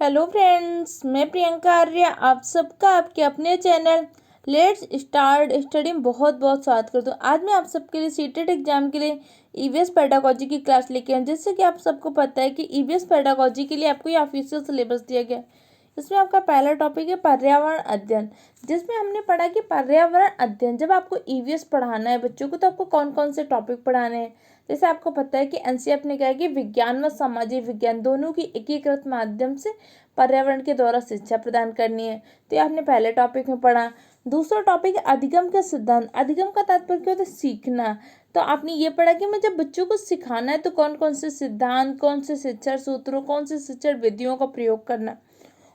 Hello friends, मैं प्रियंका आर्य आप सबका आपके अपने चैनल लेट्स स्टार्ट स्टडी में बहुत बहुत स्वागत करता हूँ। आज मैं आप सबके लिए सीटेट एग्जाम के लिए ईवीएस पेडागोजी की क्लास लेके आऊँ। जैसे कि आप सबको पता है कि ईवीएस पेडागोजी के लिए आपको ये ऑफिशियल सिलेबस दिया गया है। इसमें आपका पहला टॉपिक है पर्यावरण अध्ययन, जिसमें हमने पढ़ा कि पर्यावरण अध्ययन जब आपको ईवीएस पढ़ाना है बच्चों को तो आपको कौन कौन से टॉपिक पढ़ाने हैं। जैसे आपको पता है कि एनसीईआरटी ने कहा है कि विज्ञान व सामाजिक विज्ञान दोनों की एकीकृत माध्यम से पर्यावरण के द्वारा शिक्षा प्रदान करनी है। तो ये आपने पहले टॉपिक में पढ़ा। दूसरा टॉपिक है अधिगम का सिद्धांत। अधिगम का तात्पर्य क्या होता है? सीखना। तो आपने ये पढ़ा कि मैं जब बच्चों को सिखाना है तो कौन कौन से सिद्धांत, कौन से शिक्षण सूत्रों, कौन से शिक्षण विधियों का प्रयोग करना।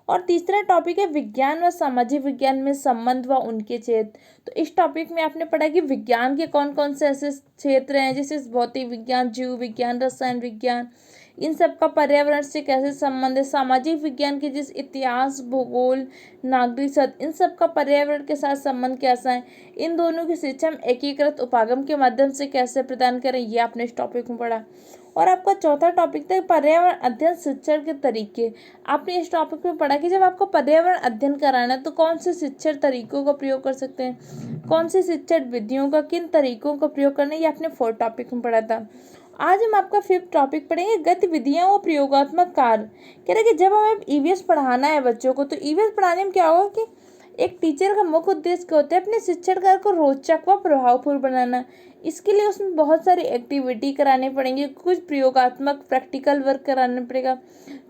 और तीसरा टॉपिक है विज्ञान व सामाजिक विज्ञान में संबंध व उनके क्षेत्र। तो इस टॉपिक में आपने पढ़ा कि विज्ञान के कौन कौन से ऐसे क्षेत्र हैं, जैसे भौतिक विज्ञान, जीव विज्ञान, रसायन विज्ञान, इन सब का पर्यावरण से कैसे संबंध है। सामाजिक विज्ञान के जिस इतिहास, भूगोल, नागरिक शास्त्र, इन सब का पर्यावरण के साथ संबंध कैसा है। इन दोनों की शिक्षा हम एकीकृत उपागम के माध्यम से कैसे प्रदान करें, ये आपने इस टॉपिक में पढ़ा। और आपका चौथा टॉपिक था पर्यावरण अध्ययन शिक्षण के तरीके। आपने इस टॉपिक में पढ़ा कि जब आपको पर्यावरण अध्ययन कराना है तो कौन से शिक्षण तरीकों का प्रयोग कर सकते हैं, कौन से शिक्षण विधियों का, किन तरीकों का प्रयोग करना है, ये आपने फोर्थ टॉपिक में पढ़ा था। आज हम आपका फिफ्थ टॉपिक पढ़ेंगे गतिविधियां और प्रयोगात्मक कार्य। कह रहे कि जब हमें ईवीएस पढ़ाना है बच्चों को तो ईवीएस पढ़ाने में क्या होगा कि एक टीचर का मुख्य उद्देश्य क्या होता है? अपने शिक्षण कार्य को रोचक व प्रभावपूर्ण बनाना। इसके लिए उसमें बहुत सारी एक्टिविटी कराने पड़ेंगे, कुछ प्रयोगात्मक प्रैक्टिकल वर्क कराना पड़ेगा।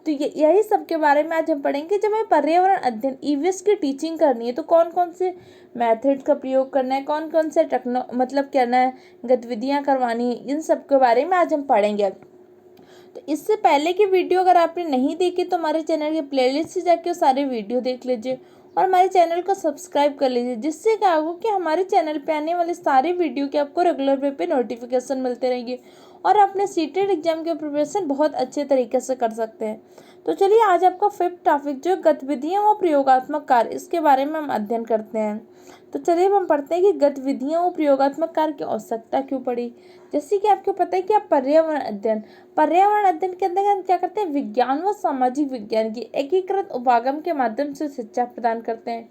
तो यही सब के बारे में आज हम पढ़ेंगे। जब हमें पर्यावरण अध्ययन ईवीएस की टीचिंग करनी है तो कौन कौन से मेथड का प्रयोग करना है, कौन कौन से मतलब करना है, गतिविधियां करवानी है, इन सब के बारे में आज हम पढ़ेंगे। तो इससे पहले की वीडियो अगर आपने नहीं देखी तो हमारे चैनल के प्लेलिस्ट से जाके सारे वीडियो देख लीजिए और हमारे चैनल को सब्सक्राइब कर लीजिए, जिससे क्या होगा कि हमारे चैनल पे आने वाले सारे वीडियो के आपको रेगुलर वे पे नोटिफिकेशन मिलते रहेंगे और अपने सीटेट एग्जाम के प्रिपरेशन बहुत अच्छे तरीके से कर सकते हैं। तो चलिए आज आपका फिफ्थ टॉपिक जो गतिविधियां और प्रयोगात्मक कार्य, इसके बारे में हम अध्ययन करते हैं। तो चलिए हम पढ़ते हैं कि गतिविधियों और प्रयोगात्मक कार्य की आवश्यकता क्यों पड़ी। जैसे कि आपको पता है कि आप पर्यावरण अध्ययन के अंदर हम क्या करते हैं? विज्ञान व सामाजिक विज्ञान की एकीकृत उपागम के माध्यम से शिक्षा प्रदान करते हैं।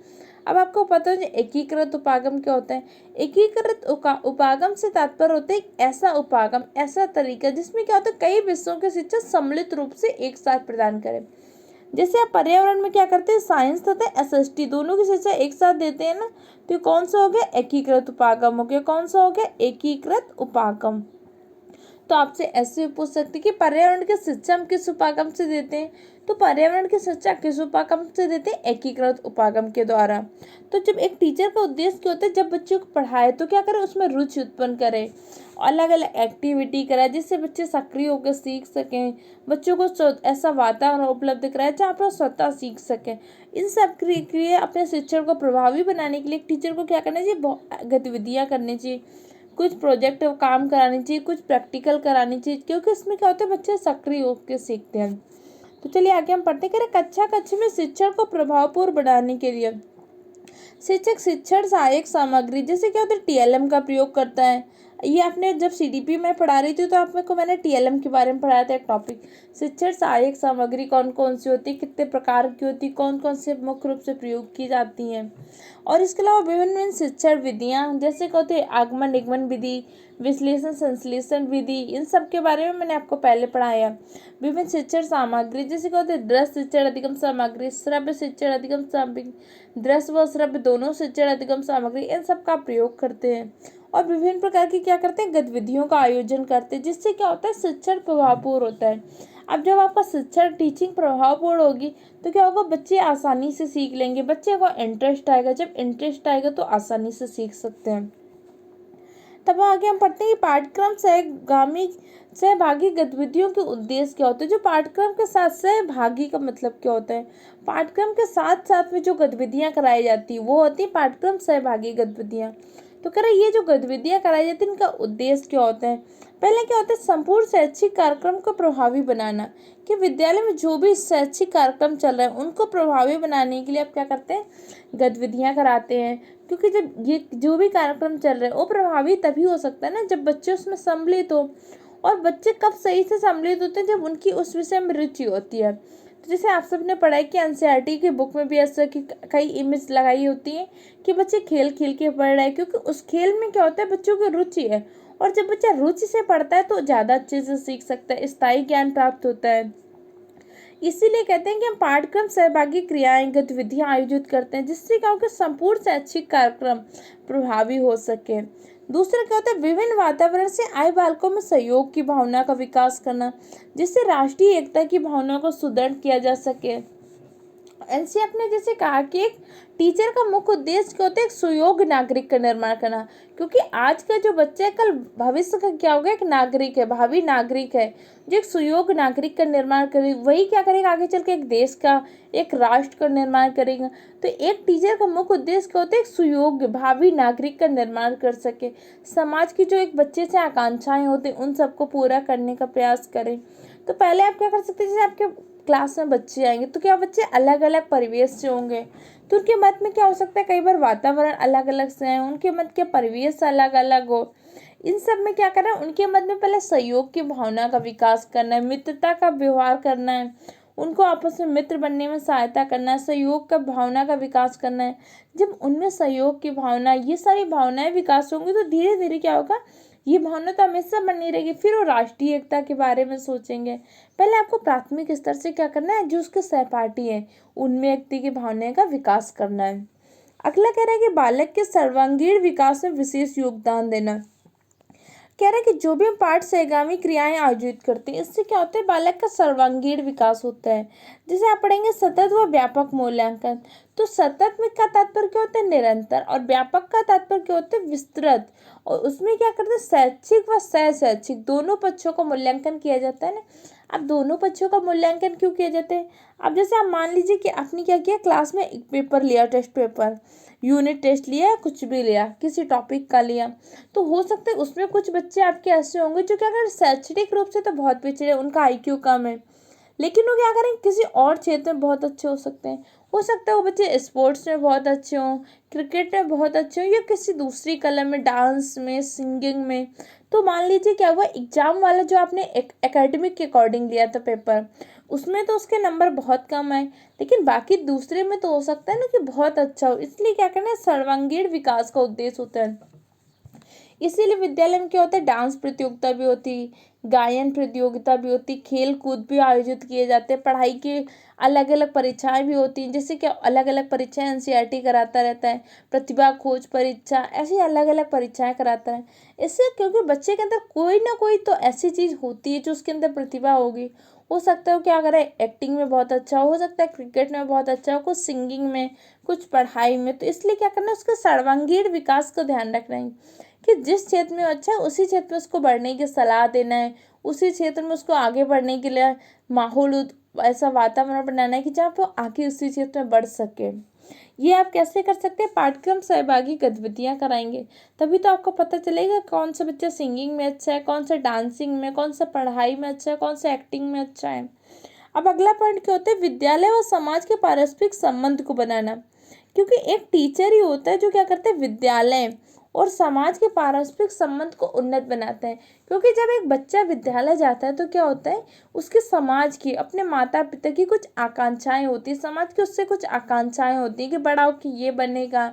अब आपको पता है एकीकृत उपागम क्या होता है? एकीकृत उपागम से तात्पर्य होता है एक ऐसा उपागम, ऐसा तरीका जिसमें क्या होता है कई विषयों की शिक्षा सम्मिलित रूप से एक साथ प्रदान करें। जैसे आप पर्यावरण में क्या करते हैं? साइंस तथा एसएसटी दोनों की शिक्षा एक साथ देते हैं ना। तो ये कौन सा हो गया? एकीकृत उपागम हो गया। कौन सा हो गया? एकीकृत उपागम। तो आपसे ऐसे भी पूछ सकते कि पर्यावरण की शिक्षा हम किस उपागम से देते हैं? तो पर्यावरण की शिक्षा किस उपागम से देते हैं? एकीकृत उपागम के द्वारा। तो जब एक टीचर का उद्देश्य क्या होता है? जब बच्चों को पढ़ाए तो क्या करे? उसमें रुचि उत्पन्न करे, अलग अलग एक्टिविटी कराए जिससे बच्चे सक्रिय होकर सीख सकें, बच्चों को ऐसा वातावरण उपलब्ध कराए जहाँ पर स्वतः सीख सकें। इन सब क्रिया अपने शिक्षण को प्रभावी बनाने के लिए एक टीचर को क्या करना चाहिए? गतिविधियाँ करनी चाहिए, कुछ प्रोजेक्ट काम करानी चाहिए, कुछ प्रैक्टिकल करानी चाहिए, क्योंकि इसमें क्या होता है बच्चे सक्रिय होकर सीखते हैं। तो चलिए आगे हम पढ़ते हैं। कक्षा कक्षा में शिक्षण को प्रभावपूर्ण बनाने के लिए शिक्षक शिक्षण सहायक सामग्री, जैसे क्या होता है टीएलएम का प्रयोग करता है। ये आपने जब सीडीपी में पढ़ा रही थी तो आप मेरे को मैंने टीएलएम के बारे में पढ़ाया था एक टॉपिक। शिक्षण सहायक सामग्री कौन कौन सी होती है, कितने प्रकार की होती है, कौन कौन से मुख्य रूप से प्रयोग की जाती हैं। और इसके अलावा विभिन्न विभिन्न शिक्षण विधियाँ, जैसे क्या होती है आगमन निगमन विधि, विश्लेषण संश्लेषण विधि, इन सब के बारे में मैंने आपको पहले पढ़ाया। विभिन्न शिक्षण सामग्री, जैसे क्या होते हैं दृश्य शिक्षण अधिगम सामग्री, श्रव्य शिक्षण अधिगम सामग्री, दृश्य व श्रव्य दोनों शिक्षण अधिगम सामग्री, इन सब का प्रयोग करते हैं। और विभिन्न प्रकार की क्या करते हैं? गतिविधियों का आयोजन करते हैं, जिससे क्या होता है शिक्षण प्रभावपूर्ण होता है। अब जब आपका शिक्षण टीचिंग प्रभावपूर्ण होगी तो क्या होगा? बच्चे आसानी से सीख लेंगे, बच्चे को इंटरेस्ट आएगा, जब इंटरेस्ट आएगा तो आसानी से सीख सकते हैं। तब आगे हम पढ़ते हैं कि पाठ्यक्रम सहभागी गतिविधियों के उद्देश्य क्या होते हैं। जो पाठ्यक्रम के साथ सहभागी का मतलब क्या होता है? पाठ्यक्रम के साथ साथ में जो गतिविधियां कराई जाती है वो होती है पाठ्यक्रम सहभागी गतिविधियां। तो कह रहे ये जो गतिविधियां कराई जाती है इनका उद्देश्य क्या होता है? पहले क्या होता है? संपूर्ण शैक्षिक कार्यक्रम को प्रभावी बनाना, कि विद्यालय में जो भी शैक्षिक कार्यक्रम चल रहे हैं उनको प्रभावी बनाने के लिए आप क्या करते हैं? गतिविधियां कराते हैं। क्योंकि जब ये जो भी कार्यक्रम चल रहे हैं वो प्रभावी तभी हो सकता है ना जब बच्चे उसमें सम्मिलित हो। और बच्चे कब सही से सम्मिलित होते हैं? जब उनकी उस विषय में रुचि होती है। तो जैसे आप सबने पढ़ा है कि एनसीईआरटी की बुक में भी ऐसा कि कई इमेज लगाई होती है कि बच्चे खेल खेल के पढ़ रहे हैं, क्योंकि उस खेल में क्या होता है, बच्चों की रुचि है, और जब बच्चा रुचि से पढ़ता है तो ज़्यादा अच्छे से सीख सकता है, स्थायी ज्ञान प्राप्त होता है। इसीलिए कहते हैं कि हम पाठ्यक्रम सहभागी क्रियाएं गतिविधियां आयोजित करते हैं, जिससे क्या होगा, संपूर्ण शैक्षिक कार्यक्रम प्रभावी हो सके। दूसरा क्या होता है, विभिन्न वातावरण से आए बालकों में सहयोग की भावना का विकास करना, जिससे राष्ट्रीय एकता की भावना को सुदृढ़ किया जा सके। एनसीएफ ने जैसे कहा कि एक टीचर का मुख्य उद्देश्य क्या होता है, एक सुयोग्य नागरिक का निर्माण करना, क्योंकि आज का जो बच्चा है कल भविष्य का क्या होगा, एक नागरिक है, भावी नागरिक है, जो एक सुयोग्य नागरिक का निर्माण करेगा, वही क्या करेगा, आगे चल के एक देश का, एक राष्ट्र का निर्माण करेगा। तो एक टीचर का मुख्य उद्देश्य क्या होता है, एक सुयोग्य भावी नागरिक का निर्माण कर सके, समाज की जो एक बच्चे से आकांक्षाएं होती उन सबको पूरा करने का प्रयास करें। तो पहले आप क्या कर सकते हैं, जैसे आपके क्लास में बच्चे आएंगे तो क्या बच्चे अलग अलग परिवेश से होंगे, तो उनके मत में क्या हो सकता है, कई बार वातावरण अलग अलग से हैं, उनके मत के परिवेश अलग अलग हो। इन सब में क्या करना है, उनके मत में पहले सहयोग की भावना का विकास करना है, मित्रता का व्यवहार करना है, उनको आपस में मित्र बनने में सहायता करना है, सहयोग का भावना का विकास करना है। जब उनमें सहयोग की भावना, ये सारी भावनाएं विकास होंगी तो धीरे धीरे क्या होगा, ये भावना तो हमेशा बनी रहेगी, फिर वो राष्ट्रीय एकता के बारे में सोचेंगे। पहले आपको प्राथमिक स्तर से क्या करना है, जो उसके सहपाठी हैं उनमें व्यक्ति की भावना का विकास करना है। अगला कह रहा है कि बालक के सर्वांगीण विकास में विशेष योगदान देना। कह रहा है कि जो भी हम पाठ सहगामी क्रियाएं आयोजित करते हैं, इससे क्या होता है, बालक का सर्वांगीण विकास होता है। जैसे आप पढ़ेंगे सतत व व्यापक मूल्यांकन, तो सतत में का तात्पर्य क्या होता है, निरंतर, और व्यापक का तात्पर्य क्या होता है, विस्तृत। और उसमें क्या करते हैं, शैक्षिक व सह शैक्षिक दोनों पक्षों का मूल्यांकन किया जाता है ना। अब दोनों पक्षों का मूल्यांकन क्यों किया जाता है, अब जैसे आप मान लीजिए कि आपने क्या किया, क्लास में एक पेपर लिया, टेस्ट पेपर, यूनिट टेस्ट लिया, कुछ भी लिया, किसी टॉपिक का लिया, तो हो सकता है उसमें कुछ बच्चे आपके ऐसे होंगे जो क्या करें, शैक्षणिक रूप से तो बहुत पिछड़े, उनका आईक्यू कम है, लेकिन वो क्या करें, किसी और क्षेत्र में बहुत अच्छे हो सकते हैं। हो सकता है वो बच्चे स्पोर्ट्स में बहुत अच्छे हों, क्रिकेट में बहुत अच्छे हों, या किसी दूसरी कला में, डांस में, सिंगिंग में। तो मान लीजिए क्या हुआ, एग्जाम वाला जो आपने एकेडमिक के अकॉर्डिंग लिया था पेपर, उसमें तो उसके नंबर बहुत कम आए, लेकिन बाकी दूसरे में तो हो सकता है ना कि बहुत अच्छा हो। इसलिए क्या करना है, सर्वांगीण विकास का उद्देश्य होता है। इसीलिए विद्यालय में क्या होता है, डांस प्रतियोगिता भी होती, गायन प्रतियोगिता भी होती, खेल कूद भी आयोजित किए जाते हैं, पढ़ाई की अलग अलग परीक्षाएं भी होती हैं, जैसे कि अलग अलग परीक्षाएं एनसीईआरटी कराता रहता है, प्रतिभा खोज परीक्षा, ऐसी अलग अलग परीक्षाएं कराता है। इससे क्योंकि बच्चे के अंदर कोई ना कोई तो ऐसी चीज़ होती है जो उसके अंदर प्रतिभा होगी। हो सकता है वो क्या करे, एक्टिंग में बहुत अच्छा हो सकता है क्रिकेट में बहुत अच्छा हो, कुछ सिंगिंग में, कुछ पढ़ाई में। तो इसलिए क्या करना है, उसके सर्वांगीण विकास का ध्यान रखना है कि जिस क्षेत्र में अच्छा है उसी क्षेत्र में उसको बढ़ने की सलाह देना है, उसी क्षेत्र में उसको आगे बढ़ने के लिए माहौल ऐसा वातावरण बनाना है कि जहाँ पे वो आगे उसी क्षेत्र में बढ़ सके। ये आप कैसे कर सकते हैं, पाठ्यक्रम सहभागी गतिविधियाँ कराएंगे, तभी तो आपको पता चलेगा कौन सा बच्चा सिंगिंग में अच्छा है, कौन सा डांसिंग में, कौन सा पढ़ाई में अच्छा है, कौन सा एक्टिंग में अच्छा है। अब अगला पॉइंट क्या होता है, विद्यालय और समाज के पारस्परिक संबंध को बनाना, क्योंकि एक टीचर ही होता है जो क्या करता है, विद्यालय और समाज के पारस्परिक संबंध को उन्नत बनाता है। क्योंकि जब एक बच्चा विद्यालय जाता है तो क्या होता है, उसके समाज की, अपने माता पिता की कुछ आकांक्षाएं होती है, समाज की उससे कुछ आकांक्षाएं होती है कि बड़ा होकर ये बनेगा,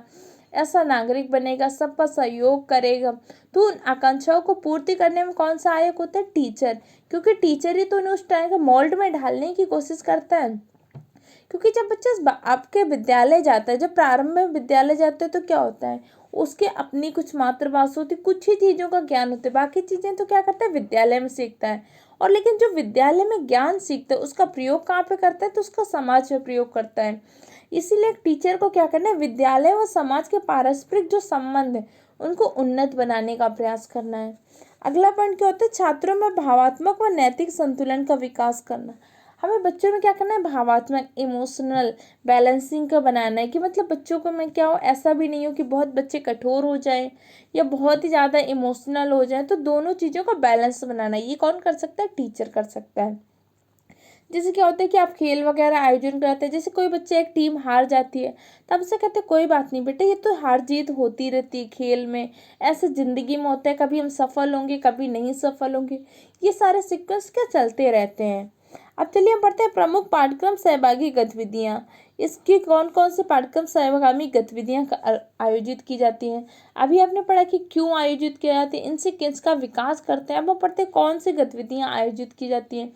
ऐसा नागरिक बनेगा, सबका सहयोग करेगा। तो उन आकांक्षाओं को पूर्ति करने में कौन सा सहायक होता है, टीचर, क्योंकि टीचर ही तो उन्हें उस टाइम के मोल्ड में ढालने की कोशिश करता है। क्योंकि जब बच्चा आपके विद्यालय जाता है, जब प्रारंभ में विद्यालय जाता है तो क्या होता है, उसके अपनी कुछ मातृभाषा होती, कुछ ही चीज़ों का ज्ञान होता है, बाकी चीज़ें तो क्या करता है, विद्यालय में सीखता है। और लेकिन जो विद्यालय में ज्ञान सीखता है उसका प्रयोग कहाँ पे करता है, तो उसका समाज में प्रयोग करता है। इसीलिए एक टीचर को क्या करना है, विद्यालय व समाज के पारस्परिक जो संबंध है उनको उन्नत बनाने का प्रयास करना है। अगला पॉइंट क्या होता है, छात्रों में भावात्मक व नैतिक संतुलन का विकास करना। हमें बच्चों में क्या करना है, भावात्मक, इमोशनल बैलेंसिंग का बनाना है, कि मतलब बच्चों को में क्या हो, ऐसा भी नहीं हो कि बहुत बच्चे कठोर हो जाए या बहुत ही ज़्यादा इमोशनल हो जाए। तो दोनों चीज़ों का बैलेंस बनाना है, ये कौन कर सकता है, टीचर कर सकता है। जैसे क्या होता है कि आप खेल वगैरह आयोजन कराते हैं, जैसे कोई बच्चे एक टीम हार जाती है तब से कहते हैं कोई बात नहीं बेटा, ये तो हार जीत होती रहती है खेल में, ऐसे ज़िंदगी में होता है, कभी हम सफल होंगे कभी नहीं सफल होंगे, ये सारे सीक्वेंस क्या चलते रहते हैं। अब चलिए हम पढ़ते हैं प्रमुख पाठ्यक्रम सहभागी गतिविधियाँ। इसकी कौन कौन से पाठ्यक्रम सहभागी गतिविधियाँ आयोजित की जाती हैं। अभी आपने पढ़ा कि क्यों आयोजित किया जाती है, इनसे किसका विकास करते हैं। अब हम पढ़ते हैं कौन सी गतिविधियाँ आयोजित की जाती हैं,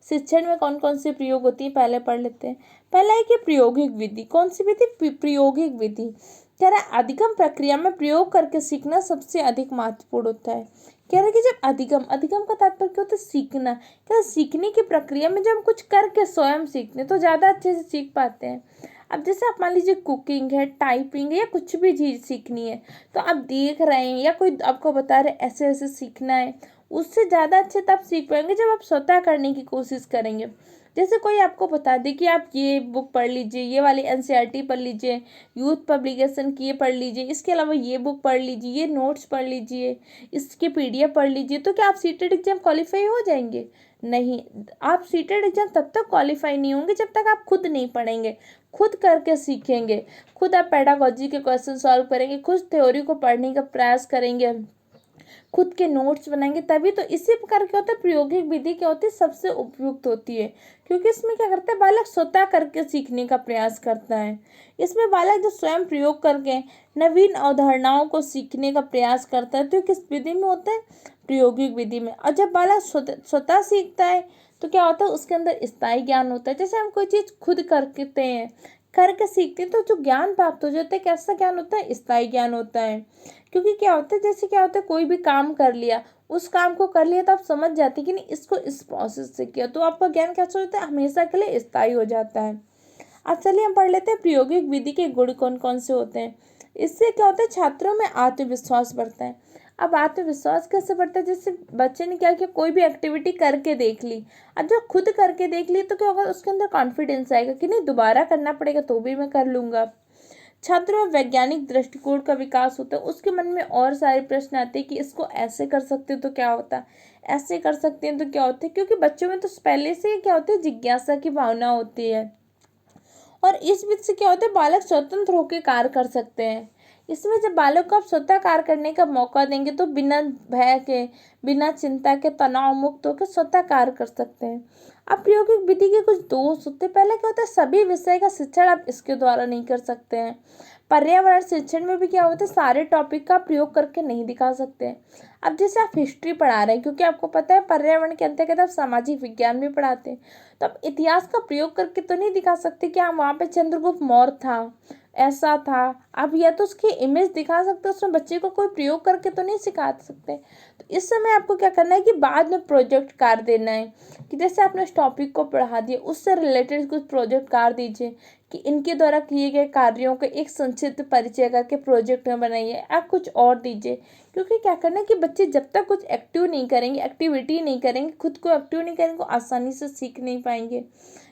शिक्षण में कौन कौन से प्रयोग होती है, पहले पढ़ लेते हैं। पहला है कि प्रयोगिक विधि। कौन सी विधि? प्रयोगिक विधि। कह रहा है अधिगम प्रक्रिया में प्रयोग करके सीखना सबसे अधिक महत्वपूर्ण होता है। कह रहा है कि जब अधिगम का तात्पर्य क्या होता है? सीखना। क्या सीखने की प्रक्रिया में जब हम कुछ करके स्वयं सीखते हैं तो ज़्यादा अच्छे से सीख पाते हैं। अब जैसे आप मान लीजिए कुकिंग है, टाइपिंग है, या कुछ भी चीज़ सीखनी है तो आप देख रहे हैं या कोई आपको बता रहे ऐसे ऐसे सीखना है, उससे ज़्यादा अच्छे तब सीख पाएंगे जब आप स्वतः करने की कोशिश करेंगे। जैसे कोई आपको बता दे कि आप ये बुक पढ़ लीजिए, ये वाली एनसीईआरटी पढ़ लीजिए, यूथ पब्लिकेशन की ये पढ़ लीजिए, इसके अलावा ये बुक पढ़ लीजिए, ये नोट्स पढ़ लीजिए, इसके पीडीएफ पढ़ लीजिए, तो क्या आप सीटेट एग्जाम क्वालिफाई हो जाएंगे? नहीं। आप सीटेट एग्जाम तब तक क्वालिफाई नहीं होंगे जब तक आप खुद नहीं पढ़ेंगे, खुद करके सीखेंगे, खुद आप पेडागोजी के क्वेश्चन सॉल्व करेंगे, खुद थ्योरी को पढ़ने का प्रयास करेंगे, खुद के नोट्स बनाएंगे, तभी तो। इसी प्रकार क्या होता है? प्रायोगिक विधि क्या होती है? सबसे उपयुक्त होती है, क्योंकि इसमें क्या करता है? बालक स्वतः करके सीखने का प्रयास करता है। इसमें बालक जो स्वयं प्रयोग करके नवीन अवधारणाओं को सीखने का प्रयास करता है तो किस विधि में होता है? प्रायोगिक विधि में। और जब बालक स्वतः सीखता है तो क्या होता है? उसके अंदर स्थायी ज्ञान होता है। जैसे हम कोई चीज़ खुद करते हैं, करके सीखते हैं, तो जो ज्ञान प्राप्त हो जाता है, कैसा ज्ञान होता है? स्थायी ज्ञान होता है। क्योंकि क्या होता है, जैसे क्या होता है, कोई भी काम कर लिया, उस काम को कर लिया तो आप समझ जाते हैं कि नहीं इसको इस प्रोसेस से किया, तो आपका ज्ञान कैसा होता है? हमेशा के लिए स्थायी हो जाता है। अब चलिए हम पढ़ लेते हैं प्रायोगिक विधि के गुण कौन कौन से होते हैं। इससे क्या होता है? छात्रों में आत्मविश्वास बढ़ता है। अब आत्मविश्वास कैसे बढ़ता है? जैसे बच्चे ने क्या किया, कोई भी एक्टिविटी करके देख ली, अब जब खुद करके देख ली तो क्या होगा? उसके अंदर कॉन्फिडेंस आएगा कि नहीं दोबारा करना पड़ेगा तो भी मैं कर लूँगा। छात्रों में वैज्ञानिक दृष्टिकोण का विकास होता है। उसके मन में और सारे प्रश्न आते हैं कि इसको ऐसे कर सकते हो तो क्या होता है, ऐसे कर सकते हैं तो क्या होता है, क्योंकि बच्चों में तो पहले से ही क्या होती है? जिज्ञासा की भावना होती है। और इस विधि से क्या होता है? बालक स्वतंत्र होकर कार्य कर सकते हैं। इसमें जब बालक को आप स्वतः कार्य करने का मौका देंगे तो बिना भय के, बिना चिंता के, तनाव मुक्त होकर स्वतः कार्य कर सकते हैं। अब प्रायोगिक विधि के कुछ दोष होते हैं। पहले क्या होता है? सभी विषय का शिक्षण आप इसके द्वारा नहीं कर सकते हैं। पर्यावरण शिक्षण में भी क्या होता है? सारे टॉपिक का प्रयोग करके नहीं दिखा सकते। अब जैसे आप हिस्ट्री पढ़ा रहे हैं, क्योंकि आपको पता है पर्यावरण के अंतर्गत आप सामाजिक विज्ञान भी पढ़ाते हैं, तो आप इतिहास का प्रयोग करके तो नहीं दिखा सकते कि हाँ वहाँ पे चंद्रगुप्त मौर्य था, ऐसा था। आप या तो उसकी इमेज दिखा सकते हो, उसमें बच्चे को कोई प्रयोग करके तो नहीं सिखा सकते। तो इस समय आपको क्या करना है कि बाद में प्रोजेक्ट कार्य देना है, कि जैसे आपने उस टॉपिक को पढ़ा दिया उससे रिलेटेड कुछ प्रोजेक्ट कार्य दीजिए कि इनके द्वारा किए गए कार्यों का एक संक्षिप्त परिचय करके प्रोजेक्ट में बनाइए। आप कुछ और दीजिए, क्योंकि क्या करना है कि बच्चे जब तक कुछ एक्टिव नहीं करेंगे, एक्टिविटी नहीं करेंगे, खुद को एक्टिव नहीं करेंगे, आसानी से सीख नहीं पाएंगे।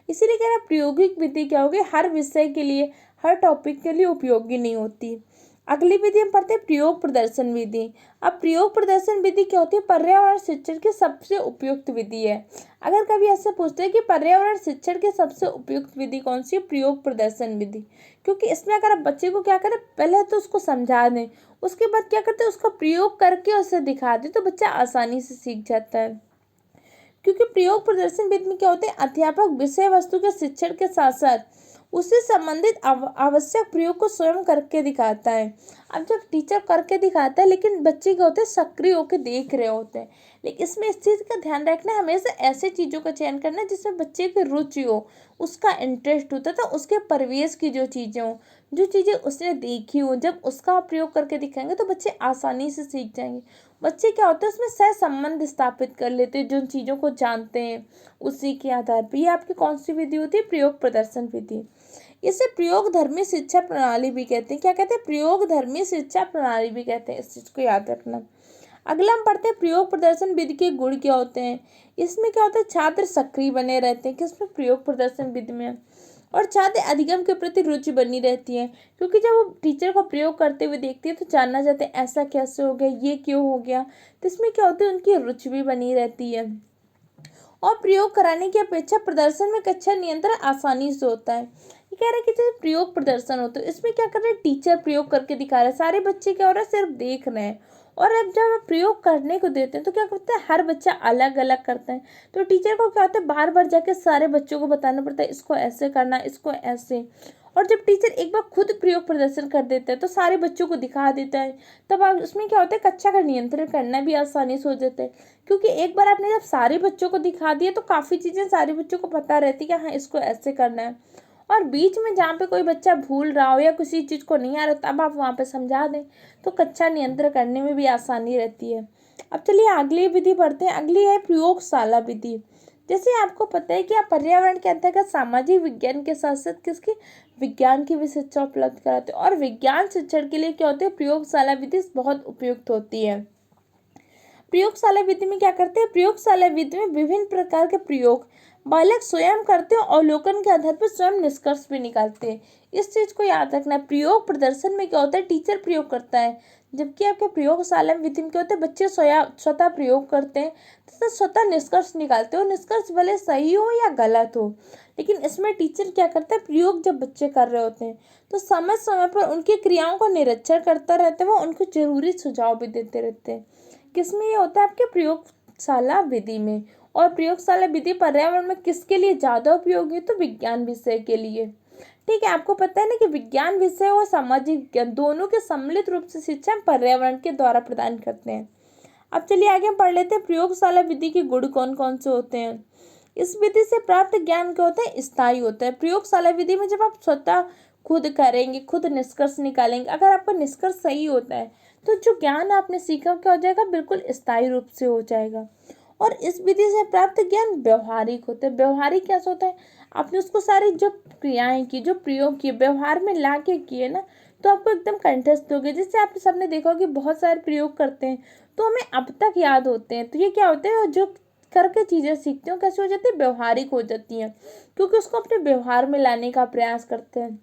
इसीलिए कह रहा है प्रायोगिक विधि क्या होगी? हर विषय के लिए, हर टॉपिक के लिए उपयोगी नहीं होती। अगली विधि हम पढ़ते हैं प्रयोग प्रदर्शन विधि। अब प्रयोग प्रदर्शन विधि क्या होती है? पर्यावरण शिक्षण की सबसे उपयुक्त विधि है। अगर कभी ऐसे पूछते हैं कि पर्यावरण शिक्षण की सबसे उपयुक्त विधि कौन सी है? प्रयोग प्रदर्शन विधि। क्योंकि इसमें अगर आप बच्चे को क्या करें, पहले तो उसको समझा दें, उसके बाद क्या करते हैं, उसका प्रयोग करके उसे दिखा दें, तो बच्चा आसानी से सीख जाता है। क्योंकि प्रयोग प्रदर्शन विधि में क्या होते हैं? अध्यापक विषय वस्तु के शिक्षण के साथ साथ उससे संबंधित आवश्यक प्रयोग को स्वयं करके दिखाता है। अब जब टीचर करके दिखाता है लेकिन बच्चे क्या होते हैं? सक्रिय होकर देख रहे होते हैं। लेकिन इसमें इस चीज़ का ध्यान रखना है, हमेशा ऐसे चीज़ों का चयन करना है जिसमें बच्चे की रुचि हो, उसका इंटरेस्ट होता है, तो उसके परिवेश की जो चीज़ें हों, जो चीज़ें उसने देखी हो, जब उसका प्रयोग करके दिखाएंगे तो बच्चे आसानी से सीख जाएंगे। बच्चे क्या होता है? उसमें सह संबंध स्थापित कर लेते हैं, जिन चीज़ों को जानते हैं उसी के आधार पर। ये आपकी कौन सी विधि होती है? प्रयोग प्रदर्शन विधि। इसे प्रयोग धर्मी शिक्षा प्रणाली भी कहते हैं। क्या कहते हैं? प्रयोग धर्मी शिक्षा प्रणाली भी कहते हैं। इस चीज को याद रखना। अगला हम पढ़ते हैं प्रयोग प्रदर्शन विधि के गुण क्या होते हैं। इसमें क्या होता है? छात्र सक्रिय बने रहते हैं, किसमें? प्रयोग प्रदर्शन विधि में। और छात्र अधिगम के प्रति रुचि बनी रहती है, क्योंकि जब वो टीचर को प्रयोग करते हुए देखती है तो जानना चाहते हैं ऐसा कैसे हो गया, ये क्यों हो गया। तो इसमें क्या होता है? उनकी रुचि भी बनी रहती है। और प्रयोग कराने की अपेक्षा प्रदर्शन में कक्षा नियंत्रण आसानी से होता है। ये कह रहे हैं कि जैसे प्रयोग प्रदर्शन होता है, इसमें क्या कर रहे हैं? टीचर प्रयोग करके दिखा रहे हैं, सारे बच्चे क्या हो रहा है? सिर्फ देख रहे हैं, और अब जब आप प्रयोग करने को देते हैं तो क्या करते हैं, हर बच्चा अलग अलग करता है, तो टीचर को क्या होता है, बार बार जाके सारे बच्चों को बताना पड़ता है इसको ऐसे करना, इसको ऐसे। और जब टीचर एक बार खुद प्रयोग प्रदर्शन कर देता है तो सारे बच्चों को दिखा देता है, तब आप उसमें क्या होता है, कक्षा का नियंत्रण करना भी आसानी से हो जाता है, क्योंकि एक बार आपने जब सारे बच्चों को दिखा दिया तो काफ़ी चीज़ें सारे बच्चों को पता रहती है कि हाँ इसको ऐसे करना है। और बीच में जहाँ पे कोई बच्चा भूल रहा हो या किसी चीज़ को नहीं आ रहा तब आप वहाँ पे समझा दें तो कक्षा नियंत्रण करने में भी आसानी रहती है। अब चलिए अगली विधि पढ़ते हैं। अगली है प्रयोगशाला विधि। जैसे आपको पता है कि आप पर्यावरण के अंतर्गत सामाजिक विज्ञान के साथ साथ किसकी विज्ञान की भी शिक्षा उपलब्ध कराते हैं, और विज्ञान शिक्षण के लिए क्या होते हैं, प्रयोगशाला विधि बहुत उपयुक्त होती है। प्रयोगशाला विधि में क्या करते हैं, प्रयोगशाला विधि में विभिन्न प्रकार के प्रयोग बालक स्वयं करते हैं, अवलोकन के आधार पर स्वयं निष्कर्ष भी निकालते हैं। इस चीज को याद रखना है। प्रयोग प्रदर्शन में क्या होता है, टीचर प्रयोग करता है, जबकि आपके प्रयोगशाला विधि में क्या होता है, बच्चे स्वतः प्रयोग करते हैं तथा स्वतः निष्कर्ष निकालते हैं, और निष्कर्ष भले सही हो या गलत हो, लेकिन इसमें टीचर क्या करता है, प्रयोग जब बच्चे कर रहे होते हैं तो समय समय पर उनकी क्रियाओं का निरीक्षण करता रहता है, वो उनको जरूरी सुझाव भी देते रहते हैं। किसमें ये होता है, आपके प्रयोगशाला विधि में। और प्रयोगशाला विधि पर्यावरण में किसके लिए ज़्यादा उपयोगी है, तो विज्ञान विषय के लिए। ठीक है, आपको पता है ना कि विज्ञान विषय और सामाजिक विज्ञान दोनों के सम्मिलित रूप से शिक्षा हम पर्यावरण के द्वारा प्रदान करते हैं। अब चलिए आगे हम पढ़ लेते हैं प्रयोगशाला विधि के गुण कौन कौन से होते हैं। इस विधि से प्राप्त ज्ञान क्या होता है, स्थायी होता है। प्रयोगशाला विधि में जब आप स्वतः खुद करेंगे, खुद निष्कर्ष निकालेंगे, अगर आपका निष्कर्ष सही होता है तो जो ज्ञान आपने सीखा क्या हो जाएगा, बिल्कुल स्थायी रूप से हो जाएगा। और इस विधि से प्राप्त ज्ञान व्यवहारिक होता है। व्यवहारिक कैसा होता है, आपने उसको सारी जो क्रियाएं की, जो प्रयोग किए, व्यवहार में ला के किए ना, तो आपको एकदम कंठस्थ हो गए। जैसे आप सबने देखा कि बहुत सारे प्रयोग करते हैं तो हमें अब तक याद होते हैं, तो ये क्या होते हैं, जो करके चीज़ें सीखते हो कैसे हो जाती है, व्यवहारिक हो जाती हैं, क्योंकि उसको अपने व्यवहार में लाने का प्रयास करते हैं।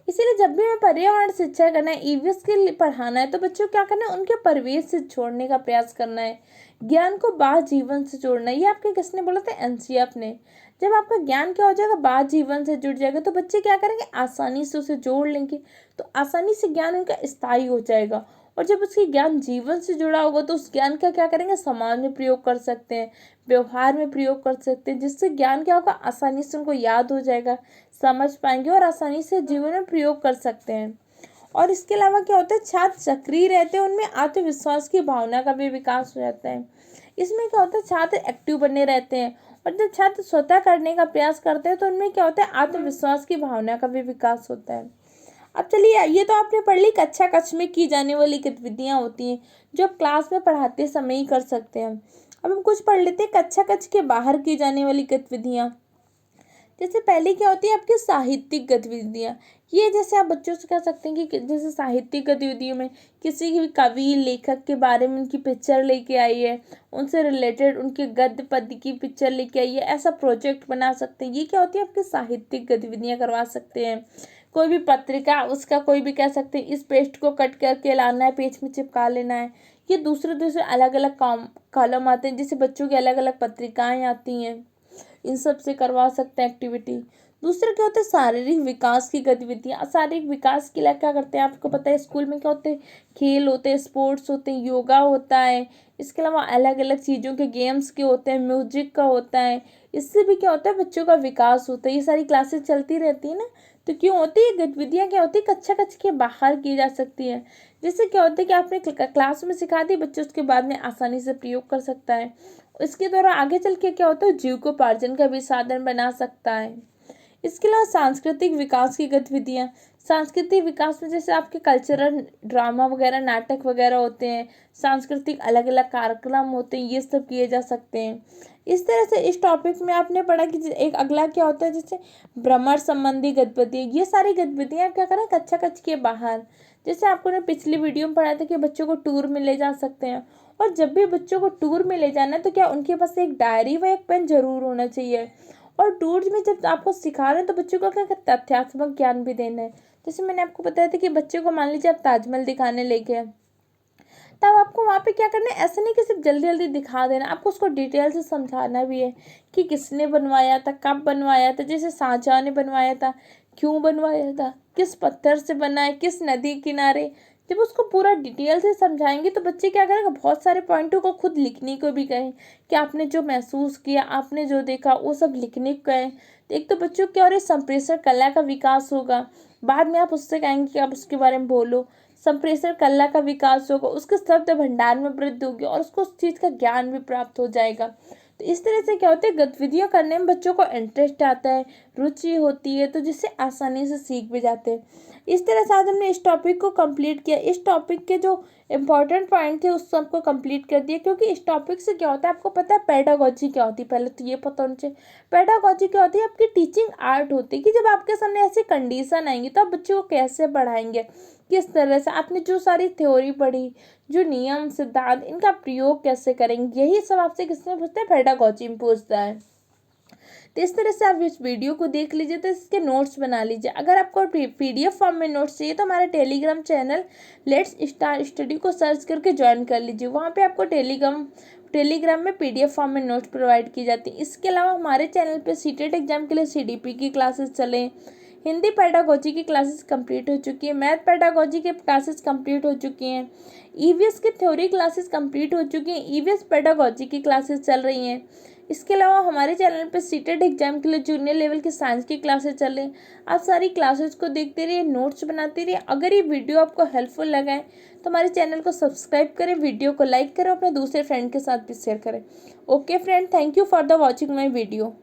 इसीलिए जब भी हमें पर्यावरण शिक्षा करना है, ईवीएस के लिए पढ़ाना है, तो बच्चों को क्या करना है, उनके परिवेश से छोड़ने का प्रयास करना है, ज्ञान को बाह्य जीवन से जोड़ना है। ये आपके किसने बोला था, एनसीएफ ने। जब आपका ज्ञान क्या हो जाएगा, बाह्य जीवन से जुड़ जाएगा, तो बच्चे क्या करेंगे, आसानी से उसे जोड़ लेंगे, तो आसानी से ज्ञान उनका स्थायी हो जाएगा। और जब उसकी ज्ञान जीवन से जुड़ा होगा तो उस ज्ञान का क्या करेंगे, समाज में प्रयोग कर सकते हैं, व्यवहार में प्रयोग कर सकते हैं, जिससे ज्ञान क्या होगा, आसानी से उनको याद हो जाएगा, समझ पाएंगे और आसानी से जीवन में प्रयोग कर सकते हैं। और इसके अलावा क्या होता है, छात्र सक्रिय रहते हैं, उनमें आत्मविश्वास की भावना का भी विकास हो जाता है। इसमें क्या होता है, छात्र एक्टिव बने रहते हैं, और जब छात्र स्वतः करने का प्रयास करते हैं तो उनमें क्या होता है, आत्मविश्वास की भावना का भी विकास होता है। अब चलिए, ये तो आपने पढ़ ली कक्षा कक्ष में की जाने वाली गतिविधियाँ होती हैं जो आप क्लास में पढ़ाते समय ही कर सकते हैं। अब हम कुछ पढ़ लेते हैं कक्षा कक्ष के बाहर की जाने वाली गतिविधियाँ। जैसे पहले क्या होती है, आपकी साहित्यिक गतिविधियाँ। ये जैसे आप बच्चों से कह सकते हैं कि जैसे साहित्यिक गतिविधियों में किसी भी कवि लेखक के बारे में उनकी पिक्चर लेके आई है, उनसे रिलेटेड उनके गद्य पद्य की पिक्चर लेके आई है, ऐसा प्रोजेक्ट बना सकते हैं। ये क्या होती है, आपकी साहित्यिक गतिविधियाँ करवा सकते हैं। कोई भी पत्रिका, उसका कोई भी कह सकते हैं इस पेस्ट को कट करके लाना है, पेज में चिपका लेना है। ये दूसरे दूसरे अलग अलग कॉलम आते हैं, जैसे बच्चों की अलग अलग पत्रिकाएँ आती हैं, इन सब से करवा सकते हैं एक्टिविटी। दूसरे क्या होते हैं, शारीरिक विकास की गतिविधियाँ। शारीरिक विकास के लिए क्या करते हैं, आपको पता है स्कूल में क्या होते हैं, खेल होते हैं, स्पोर्ट्स होते हैं, योगा होता है, इसके अलावा अलग अलग चीज़ों के गेम्स के होते हैं, म्यूजिक का होता है। इससे भी क्या होता है, बच्चों का विकास होता है। ये सारी क्लासेस चलती रहती है ना, तो क्यों होती है, गतिविधियाँ क्या होती है, कक्षा कक्ष के बाहर की जा सकती है। जैसे क्या होता है कि आपने क्लास में सिखा दी, बच्चे उसके बाद में आसानी से प्रयोग कर सकता है। इसके द्वारा आगे चल के क्या होता है, जीविकोपार्जन का भी साधन बना सकता है। इसके अलावा सांस्कृतिक विकास की गतिविधियाँ। सांस्कृतिक विकास में जैसे आपके कल्चरल ड्रामा वगैरह, नाटक वगैरह होते हैं, सांस्कृतिक अलग अलग कार्यक्रम होते हैं, ये सब किए जा सकते हैं। इस तरह से इस टॉपिक में आपने पढ़ा कि एक अगला क्या होता है, जैसे भ्रमण संबंधी गतिविधियाँ। ये सारी गतिविधियाँ आप क्या करें, कक्षा कक्ष के बाहर। जैसे आपको ने पिछली वीडियो में पढ़ा था कि बच्चों को टूर में ले जा सकते हैं, और जब भी बच्चों को टूर में ले जाना है तो क्या उनके पास एक डायरी व एक पेन जरूर होना चाहिए। और टूर में जब आपको सिखा रहे हैं तो बच्चों को क्या तथ्यात्मक ज्ञान भी देना है। जैसे मैंने आपको बताया था कि बच्चे को मान लीजिए आप ताजमहल दिखाने ले गए, तब आपको वहाँ पे क्या करना है, ऐसा नहीं कि सिर्फ जल्दी जल्दी दिखा देना, आपको उसको डिटेल से समझाना भी है कि किसने बनवाया था, कब बनवाया था, जैसे शाहजहाँ ने बनवाया था, क्यों बनवाया था, किस पत्थर से बना है, किस नदी किनारे, जब उसको पूरा डिटेल से समझाएंगे तो बच्चे क्या करेंगे, बहुत सारे पॉइंटों को खुद लिखने को भी कहें कि आपने जो महसूस किया, आपने जो देखा, वो सब लिखने को कहें। तो एक तो बच्चों की और संप्रेषण कला का विकास होगा। बाद में आप उससे कहेंगे कि आप उसके बारे में बोलो, संप्रेषण कला का विकास होगा, उसके शब्द भंडार में वृद्धि होगी और उसको उस चीज़ का ज्ञान भी प्राप्त हो जाएगा। तो इस तरह से क्या होता है, गतिविधियाँ करने में बच्चों को इंटरेस्ट आता है, रुचि होती है, तो जिससे आसानी से सीख भी जाते हैं। इस तरह से आज हमने इस टॉपिक को कंप्लीट किया। इस टॉपिक के जो इम्पोर्टेंट पॉइंट थे उस सबको कंप्लीट कर दिया, क्योंकि इस टॉपिक से क्या होता है, आपको पता है पेडागोजी क्या होती है, पहले तो ये पता होना चाहिए। पेडागोजी क्या होती है, आपकी टीचिंग आर्ट होती है कि जब आपके सामने ऐसी कंडीशन आएंगी तो आप बच्चों को कैसे पढ़ाएंगे, किस तरह से आपने जो सारी थ्योरी पढ़ी, जो नियम सिद्धांत, इनका प्रयोग कैसे करेंगे, यही सब आपसे किसमें पूछता है, पेडागोजी में पूछता है। तो इस तरह से आप इस वीडियो को देख लीजिए, तो इसके नोट्स बना लीजिए। अगर आपको PDF फॉर्म में नोट्स चाहिए तो हमारा Telegram channel let's start study को सर्च करके ज्वाइन कर लीजिए। वहाँ पे आपको टेलीग्राम में PDF फॉर्म में नोट्स प्रोवाइड की जाती है। इसके अलावा हमारे चैनल पे सीटेट एग्जाम के लिए CDP की क्लासेस चले, हिंदी पेडागोजी की क्लासेस कंप्लीट हो चुकी है, मैथ पेडागोजी के क्लासेस कंप्लीट हो चुकी हैं, EVS की थ्योरी क्लासेस कंप्लीट हो चुकी हैं, EVS पेडागोजी की क्लासेस चल रही हैं। इसके अलावा हमारे चैनल पे सीटेट एग्जाम के लिए जूनियर लेवल की साइंस की क्लासेस चल रही हैं। आप सारी क्लासेस को देखते रहिए, नोट्स बनाते रहिए। अगर ये वीडियो आपको हेल्पफुल लगा है तो हमारे चैनल को सब्सक्राइब करें, वीडियो को लाइक करें, अपने दूसरे फ्रेंड के साथ भी शेयर करें। Okay friend, thank you for the watching my video.